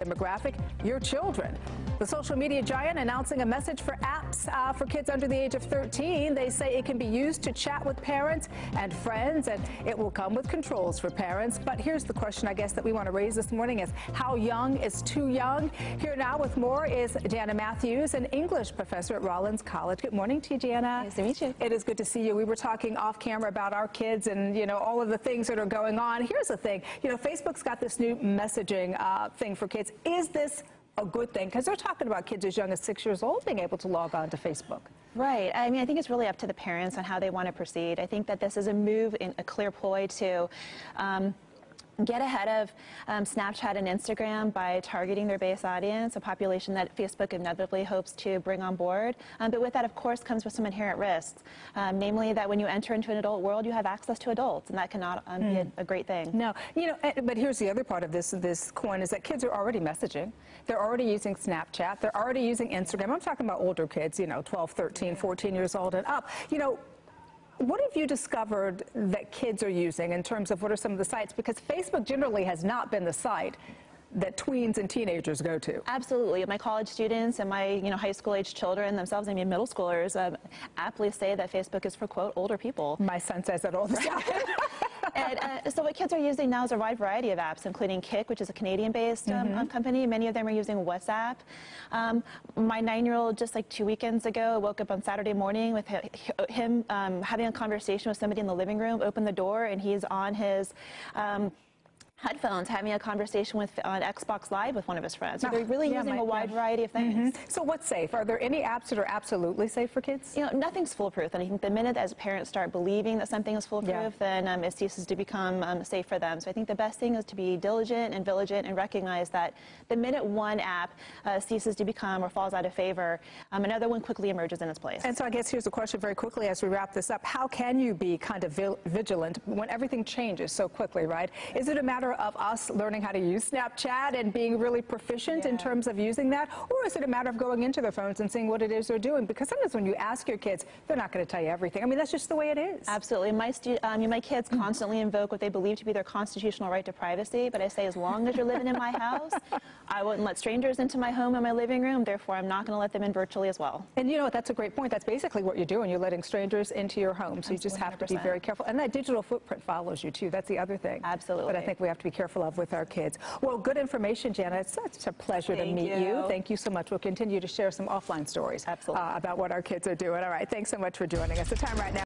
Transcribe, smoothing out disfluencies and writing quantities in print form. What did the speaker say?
demographic, your children. The social media giant announcing a message for apps for kids under the age of 13. They say it can be used to chat with parents and friends, and it will come with controls for parents. But here's the question, I guess, that we want to raise this morning is how young is too young? Here now with more is Jana Matthews, an English professor at Rollins College. Good morning to you, Jana. Nice to meet you. It is good to see you. We were talking off camera about our kids and, you know, all of the things that are going on. Here's the thing. You know, Facebook's got this new messaging thing for kids. Is this a good thing? Because they're talking about kids as young as 6 years old being able to log on to Facebook. Right. I mean, I think it's really up to the parents on how they want to proceed. I think that this is a move in a clear ploy to get ahead of Snapchat and Instagram by targeting their base audience, a population that Facebook inevitably hopes to bring on board. But with that, of course, comes with some inherent risks, namely that when you enter into an adult world, you have access to adults, and that cannot be a great thing. No, you know, but here's the other part of this coin is that kids are already messaging. They're already using Snapchat. They're already using Instagram. I'm talking about older kids, you know, 12, 13, 14 years old and up. You know, what have you discovered that kids are using in terms of what are some of the sites? Because Facebook generally has not been the site that tweens and teenagers go to. Absolutely. My college students and my high school age children themselves, I mean middle schoolers, aptly say that Facebook is for, quote, older people. My son says that all the time. And so what kids are using now is a wide variety of apps, including Kik, which is a Canadian-based company. Many of them are using WhatsApp. My 9-year-old, just like 2 weekends ago, woke up on Saturday morning with him having a conversation with somebody in the living room, opened the door, and he's on his headphones having a conversation on Xbox Live with one of his friends. So they're really using a wide variety of things. So what's safe? Are there any apps that are absolutely safe for kids? You know, nothing's foolproof. And I think the minute as parents start believing that something is foolproof, then it ceases to become safe for them. So I think the best thing is to be diligent and vigilant and recognize that the minute one app ceases to become or falls out of favor, another one quickly emerges in its place. And so I guess here's the question very quickly as we wrap this up. How can you be kind of vigilant when everything changes so quickly, right? Is it a matter of us learning how to use Snapchat and being really proficient in terms of using that? Or is it a matter of going into their phones and seeing what it is they're doing? Because sometimes when you ask your kids, they're not going to tell you everything. I mean, that's just the way it is. Absolutely. My kids constantly invoke what they believe to be their constitutional right to privacy, but I say as long as you're living in my house, I wouldn't let strangers into my home and my living room, therefore I'm not going to let them in virtually as well. And you know what, that's a great point. That's basically what you're doing. You're letting strangers into your home, so you just have to be very careful. And that digital footprint follows you too. That's the other thing. Absolutely. But I think we have to be careful of with our kids. Well, good information, Jana. It's such a pleasure to meet you. Thank you so much. We'll continue to share some offline stories about what our kids are doing. All right, thanks so much for joining us. The time right now.